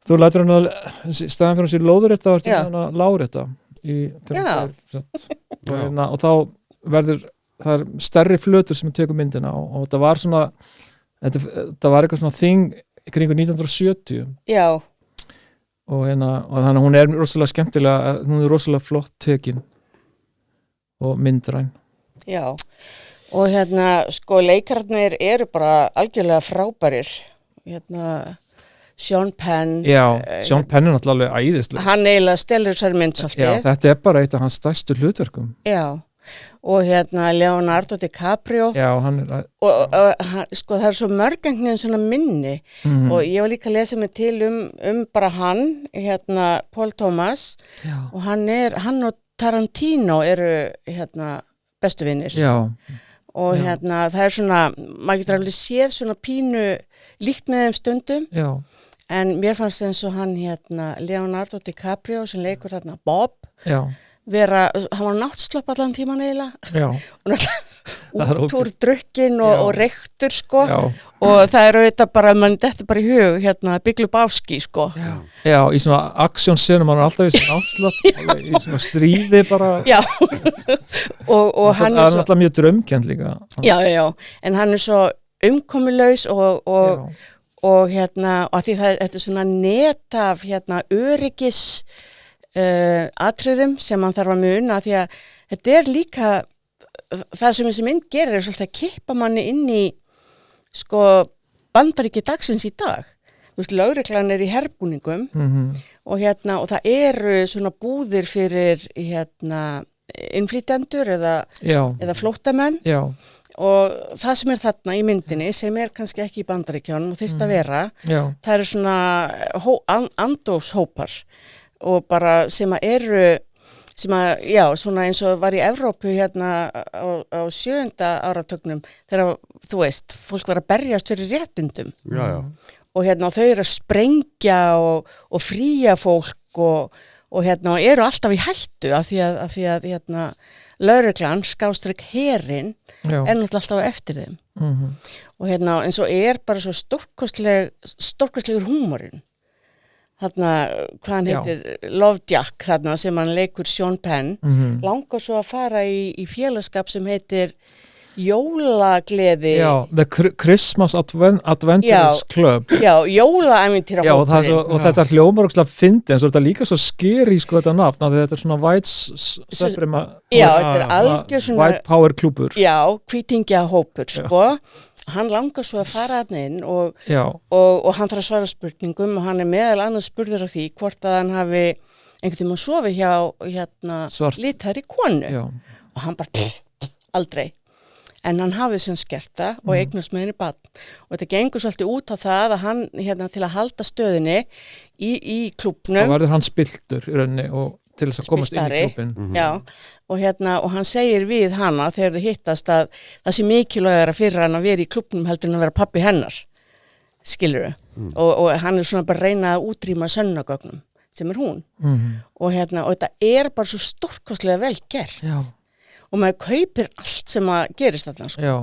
þú lætur hann að staðan fyrir hans í lóðurétta og hann að lárétta og þá verður það stærri flötur sem tekur myndina og það var svona þetta var eitthvað svona þing kringu 1970 og þannig að hún er rosalega skemmtilega, hún er rosalega flott tekin og myndræn. Já, og sko leikararnir eru bara algjörlega frábærir. Sean Penn. Já, Sean Penn er náttúrulega alveg æðislega. Hann eiginlega stelur þessari mynd svolítið. Já, þetta er bara eitt af hans stærstu hlutverkum. Já, og Leonardo DiCaprio. Já, hann er og sko það er svo mörgengnin svona minni og ég var líka að lesa mig til bara hann, Paul Thomas og hann og Tarantino eru bestu vinir. Já. Og það er svona, maður getur alveg séð svona pínu líkt með þeim stundum. Já. En mér fannst eins og hann Leonardo DiCaprio sem leikur þarna Bob. Já. Hann var náttslopp allan tíman eiginlega. Já. Út úr drukkin og reyktur sko. Já. Og það er auðvitað bara, þetta er bara í hug, Big Lebowski sko. Já, í svona aksjónsenum, hann er alltaf í svona náttslopp, í svona stríði bara. Já. og hann er svo. Það er alltaf mjög draumkennd líka. Já, en hann er svo umkomulegs og því þetta er svona net af öryggis atriðum sem hann þarf að muna því að þetta er líka það sem þessi mynd gerir svolítið að kippa manni inn í sko Bandaríki dagsins í dag. Þú veist, lögreglan er í herbúningum og það eru svona búðir fyrir innflytjendur eða flóttamenn. Já. Og það sem er þarna í myndinni sem er kannski ekki í Bandaríkjunum og þyrfti að vera, það eru svona andófshópar og bara sem eru svona eins og var í Evrópu á 7. áratugnum þegar, þú veist, fólk var að berjast fyrir réttindum. Og þau eru að sprengja og fría fólk og eru alltaf í hættu af því að lögreglan, herinn, er náttúrulega alltaf eftir þeim. Og eins og er bara svo stórkostlegur húmorinn. Hvað hann heitir, Lovejack, sem hann leikur Sean Penn, langar svo að fara í félagskap sem heitir Jólagleði. Já, The Christmas Adventures Club. Já, jólaævintýra hópurinn. Og þetta hljómar ógeðslega fyndið, en svo er þetta líka svo skeri sko þetta nafn, af því þetta er svona þetta er algjör svona White Power klúbur. Já, hvítingja hópur sko. Hann langar svo að fara að inn og hann þarf að svara spurningum og hann er meðal annars spurður af því hvort að hann hafi einhvern tíma sofið hjá lítæri konu. Já. Og hann bara aldrei. En hann hafði sem skert það og eignast með henni barn. Og þetta gengur svolítið út á það að hann til að halda stöðinni í klúbnum. Og verður hann spiltur í rauninni og til þess að komast inn í klúbin. Já, og hann segir við hana þegar þau hittast að það sé mikilvægara fyrir hann að vera í klúbnum heldur en að vera pabbi hennar, skilurðu. Og hann er svona bara að reyna að útrýma sönnagögnum sem er hún. Og þetta er bara svo stórkostlega vel gert. Já. Og maður kaupir allt sem að gerist þarna. Sko. Já,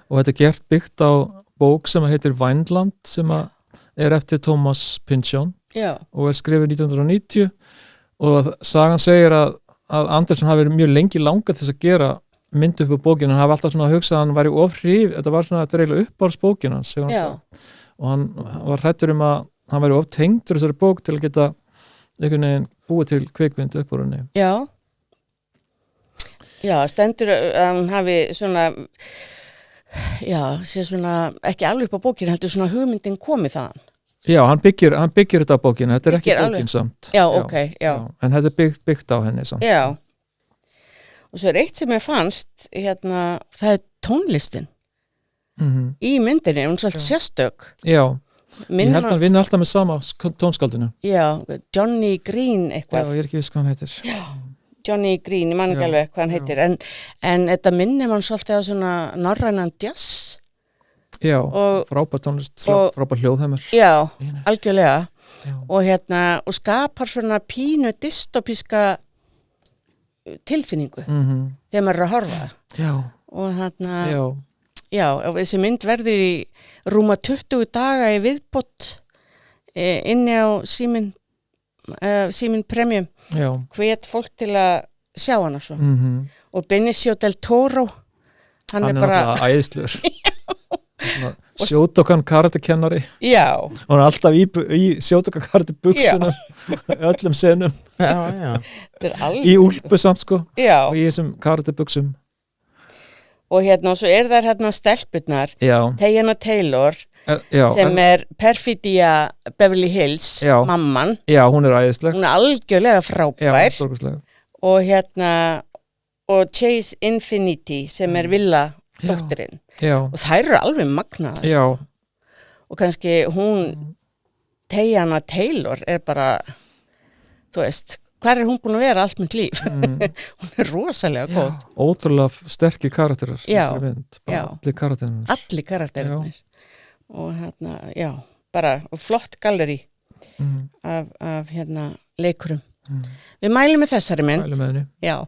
og þetta er gert byggt á bók sem heitir Vineland sem er eftir Thomas Pynchon og er skrifið 1990 og sagan segir að Anderson hafi verið mjög lengi langað til þess að gera mynd upp á bókinu, hann hafi alltaf svona hugsað að hann væri þetta var svona þetta reyla uppáhaldsbókin hans og hann var hrættur að hann væri tengdur þessari bók til að geta einhvern veginn búið til kvikmynd upp á henni. Já, stendur að hann hafi svona sé svona ekki alveg upp á bókinu, heldur svona hugmyndin komið þaðan. Já, hann byggir þetta á bókinu, þetta er ekki bókin samt. Já. En þetta er byggt á henni samt. Já. Og svo er eitt sem ég fannst, það er tónlistin í myndinni, hún er svolítið sérstök. Já, ég held að hann vinna alltaf með sama tónskaldinu. Já, Johnny Green eitthvað. Já, ég er ekki viss hvað hann heitir. Já, Johnny Green, ég man ekki alveg hvað hann heitir, en þetta minnir mann svolítið á svona norrænan jazz. Já, frábær tónlist, frábær hljóðheimur. Já, algjörlega. Já. Og skapar svona pínu dystopíska tilfinningu þegar maður að horfa. Já. Og og þessi mynd verður í rúma 20 daga í viðbót inni á Síminn Premium. Já. Hvet fólk til að sjá hana svo. Og Benicio del Toro, hann er bara æðislegur. Sjótokan karatekennari. Já. Hún er alltaf í sjótokan karate buksunum öllum senum. Já. Í úlpu samt sko. Já. Og í þessum karate buksum. Og og svo þær stelpurnar, Teyana Taylor, sem Perfidia Beverly Hills, mamman. Já, hún er æðisleg. Hún er algjörlega frábær. Já, stórkostleg. Og Chase Infinity, sem Villa dóttirinn. Já. Og þær eru alveg magnaðar. Já. Og kannski hún, Teyana Taylor, bara, þú veist, hvar hún búin að vera allt mitt líf? Hún er rosalega góð. Ótrúlega sterkir karakterar. Já. Allir karakterarnir. Allir karakterarnir. Og bara flott gallerí af leikurum. Við mælum með þessari mynd. Mælum með henni. Já.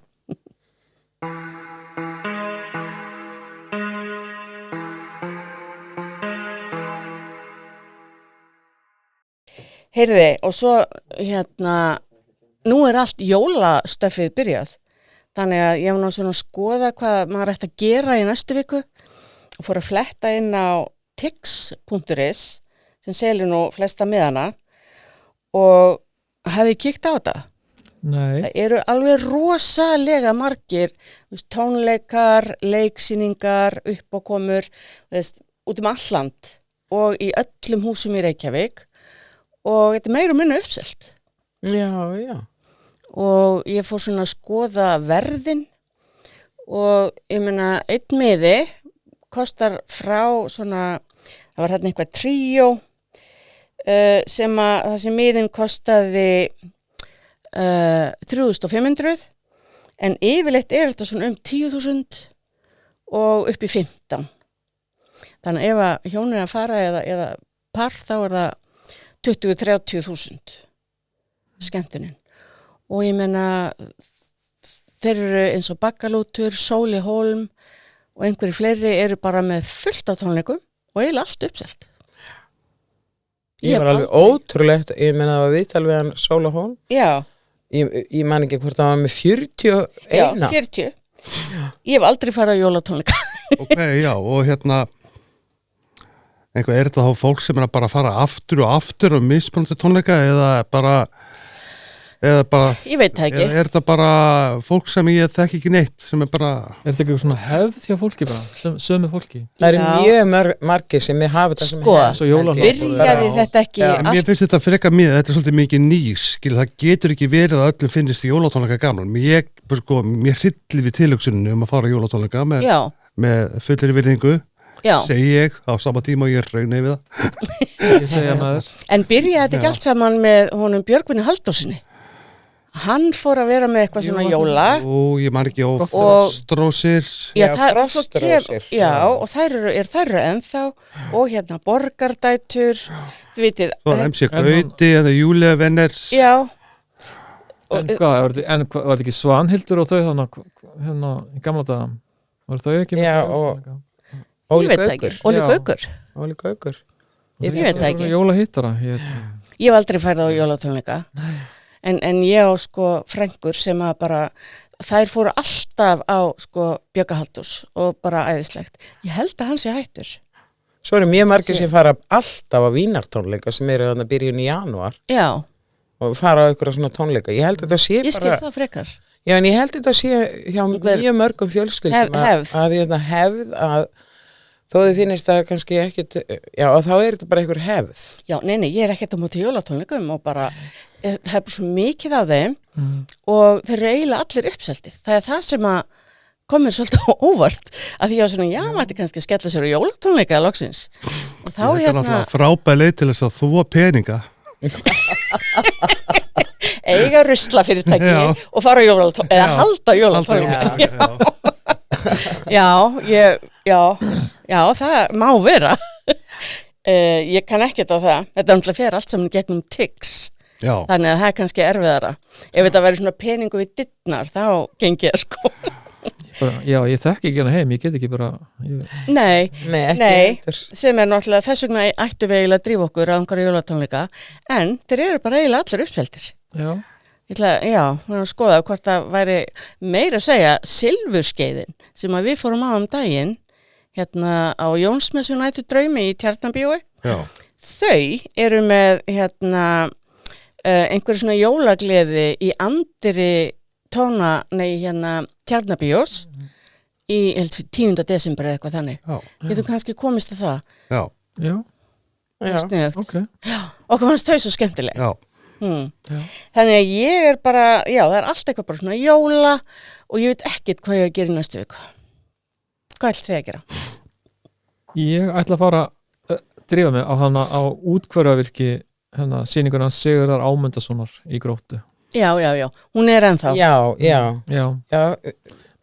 Heyrði, og svo nú allt jólastöffið byrjað, þannig að ég var svona að skoða hvað maður ætti að gera í næstu viku og fór að fletta inn á tix.is sem selur nú flesta miðana og hafið kíkt á þetta. Nei. Það eru alveg rosalega margir tónleikar, leiksýningar, uppákomur, út alland og í öllum húsum í Reykjavík og þetta meira og minna uppselt. Já, já. Og ég fór svona að skoða verðin og ég meina einn miði kostar frá svona, það var hérna eitthvað tríó sem þessi miðin kostaði 3.500 en yfirleitt þetta svona 10.000 og upp í 15. Þannig ef að hjónin að fara eða par þá það 20-30.000 skemmtunin. Og ég meina þeir eru eins og Baggalútur, Sóli Hólm og einhverjir fleiri eru bara með fullt af tónleikum og eiginlega allt uppselt. Ég var alveg ótrúlegt, ég meina það var viðtal við hann Sóli Hólm. Já. Ég man ekki hvort það var með 41. Já, 40. Ég hef aldrei farið á jólatónleika. Ok, já, og einhver þetta þá fólk sem bara fara aftur og mismunandi tónleika eða bara ég veit það ekki. Eða þetta bara fólk sem ég þekki ekki neitt sem bara þetta ekki svona hefð hjá fólki bara, sömu fólki? Það mjög margir sem hafa þetta sem hefð. Byrjaði þetta ekki allt? Mér finnst þetta frekar þetta er svolítið mikið nýs, það getur ekki verið að öllum finnist jólatónleika gaman. Mér hryllir við tilhugsuninu að fara jólatónleika með fullri virðingu. Já. Segi ég á sama tíma og ég rauna yfir það. Ég segja maður. En byrjaði þetta ekki allt saman með honum Björgvini Halldórsinni? Hann fór að vera með eitthvað svona jóla. Ég man ekki á Frostrósir. Já, Frostrósir. Já, og þær eru ennþá og Borgardætur, þú vitið. Svo MC Gauti, Júlia Venner. Já. En hvað, var þetta ekki Svanhildur og þau þannig í gamla daga? Var þau ekki með? Já, og Óli Gaukur. Óli Gaukur. Ég veit það ekki. Jólahittara. Ég hef aldrei farið á jólatónleika. Nei. En ég á frængur sem að bara, þær fóru alltaf á Björga Halldórs og bara æðislegt. Ég held að hann sé hættur. Svo eru mjög margir sem fara alltaf á vínartónleika sem eru að byrjun í janúar. Já. Og fara á einhverja svona tónleika. Ég held að þetta sé bara... Ég skil það frekar. Já, en ég held að þetta sé hjá mjög mörgum fjölskyldum hefð að þó þið finnist það kannski ekkit, já, og þá þetta bara einhver hefð. Já, nei, ég ekkert á móti jólatónleikum og bara, það bara svo mikið af þeim og þeir eru eiginlega allir uppseldir. Það það sem að komir svolítið óvart, að því að svona, já, mætti kannski skella sér á jólatónleika loksins. Og þá þetta er náttúrulega frábæð leið til þess að þú var peninga. eiga ruslafyrirtæki og fara á jólatónleika, eða halda jólatónleika. Já, það má vera. Ég kann ekkert á það. Þetta náttúrulega fer allt saman gegnum tics. Já. Þannig að það er kannski erfiðara. Ef þetta væri svona peningu við dyrnar, þá gengi ég sko. Já, ég þekki ekki hana heim, ég get ekki bara... Nei, ekki sem er náttúrulega þess vegna ættu við eiginlega að drífa okkur á einhverju jólatónleika, en þeir eru bara eiginlega allir uppseldir. Já. Ég ætla að skoða hvort það væri meira að segja silfurskeiðin sem að við fórum á daginn hérna á Jónsmessu nætu draumi í Tjarnarbíói. Já. Þau eru með hérna einhverju svona jólagleði í andri hérna Tjarnarbíós í 10. desember eða eitthvað þannig. Getur kannski komist að það? Já. Sniðugt. Okay. Okkur fannst þau svo skemmtileg. Já. Þannig að ég er bara, það er allt eitthvað bara svona jóla og ég veit ekkert hvað ég að gera í næstu viku. Hvað ætl þið að gera? Ég ætla að fara að drífa mig á hana á útkvöruvirki sýninguna Sigurðar Ámundasonar í Gróttu. Já, hún er ennþá. Já.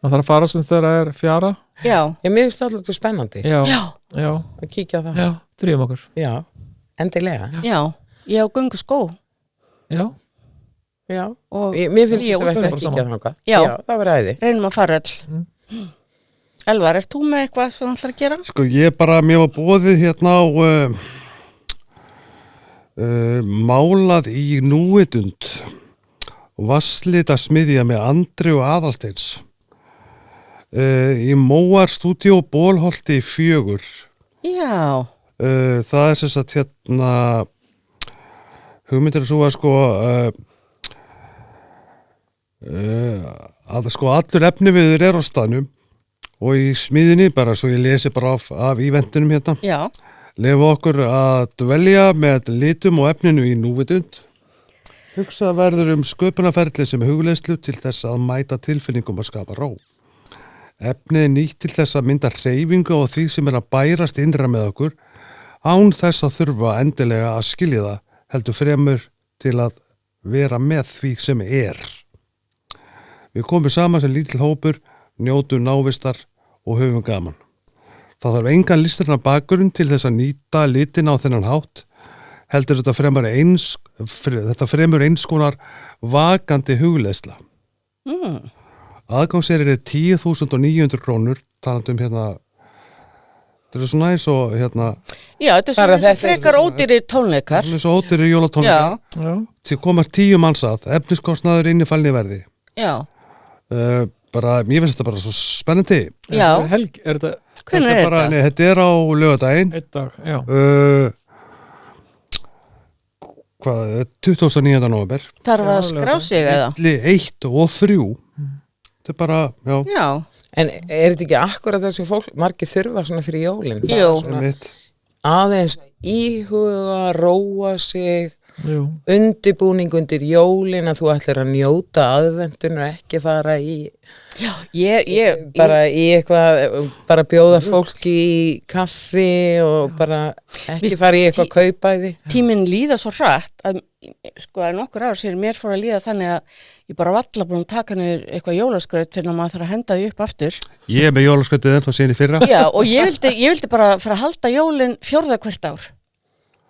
Maður þarf að fara sem þegar það er fjara. Já. Mér finnst það alltaf spennandi. Já. Að kíkja á það. Já, drífum okkur. Já, endilega. Já, ég á göngu skó. Já. Og mér finnst það ekki að kíkja þangað. Já, það var æði. Reynum að fara öll. Elvar, ert þú með eitthvað sem þú ætlar að gera? Sko, mér var boðið hérna á málað í núvitund og vasslita smiðja með Andri og Aðalsteins í Móar stúdíó Bólholti 4. Já. Það er sem sagt hérna hugmyndir svo að allur efniviður er á staðnum og í smiðinni bara svo ég lesi bara af íventunum hérna. Já. Lefa okkur að dvelja með litum og efninu í núvitund. Hugsa verður sköpunarferli sem hugleiðslu til þess að mæta tilfinningum að skapa ró. Efnið nýtt til þess að mynda hreyfingu á því sem að bærast innra með okkur án þess að þurfa endilega að skilja það, heldur fremur til að vera með því sem er. Við komum saman sem lítill hópur, njótum návistar og höfum gaman. Það þarf engan listrarna bakgrunn til þess að nýta litina á þennan hátt, heldur þetta fremur eins konar vakandi hugleiðsla. Aðgangseyrir er 10.900 krónur, talandi hérna, þetta er svona eins og hérna... Já, þetta er svona frekar ódýri tónleikar. Svona eins og ódýri jólatónleikar. Já. Til komar 10 manns að, efniskostnaður innifalni verði. Já. Mér finnst þetta bara svo spennandi. Já. Er þetta... Hvernig er þetta? Þetta er á laugardaginn. Einn dag, já. 29. nóvember. Þarf að skrá sig eða? 1 og 3. Þetta er bara, Já. En er þetta ekki akkurat þessi fólk, margir þurfa svona fyrir jólinn? Jú. Aðeins íhuga, róa sig, undirbúning undir jólin að þú ætlir að njóta aðventunar, ekki fara í bara í eitthvað, bara bjóða fólki í kaffi og bara ekki fara í eitthvað kaupæði. Tíminn líða svo hratt að nokkur ár sér mér fór að líða þannig að ég bara valla búin að taka niður eitthvað jólaskraut fyrir að maður þarf að henda því upp aftur. Ég er með jólaskrautið ennþá síðan í fyrra. Já, og ég vildi bara fara að halda jólin 4. hvert ár.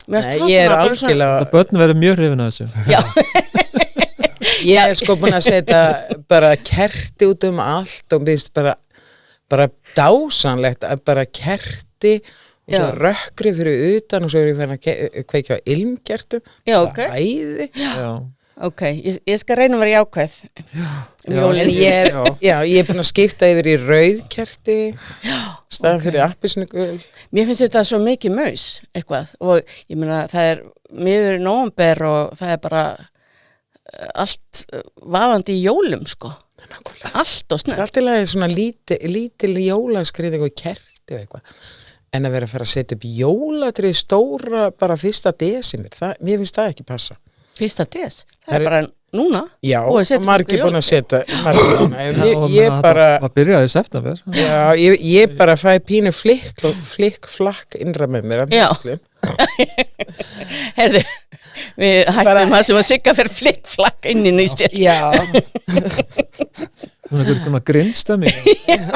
Nei, ég er algjörlega... Börn verður mjög hrifin að þessu. Já. Ég er sko búin að setja bara kerti út um allt og mér finnst bara dásanlegt að bara kerti og svo rökkri fyrir utan og svo er ég fann að kveikja á ilmkertum. Já, ok. Æði. Já. Ok, ég skal reyna að vera jákvæð. En ég er búin að skipta yfir í rauðkerti staðan fyrir appisnugul. Mér finnst þetta svo mikið maus eitthvað og ég meina það er miður í nóvember og það er bara allt vaðandi í jólum sko. Allt og snöggt. Allt í lagi svona lítil jólaskrýðing og kerti og eitthvað. En að vera að fara að setja upp jólatrið stóra bara 1. desember, mér finnst það ekki passa. 1. des? Það er bara núna? Já, og margir búin að setja ég bara... Það byrjaði í september. Já, ég bara fæ pínu flikk flakk innra með mér. Já. Herðu, við hættum það sem að Sigga fer flikkflakk inn í sér. Já. Svona grinnstemming. Já.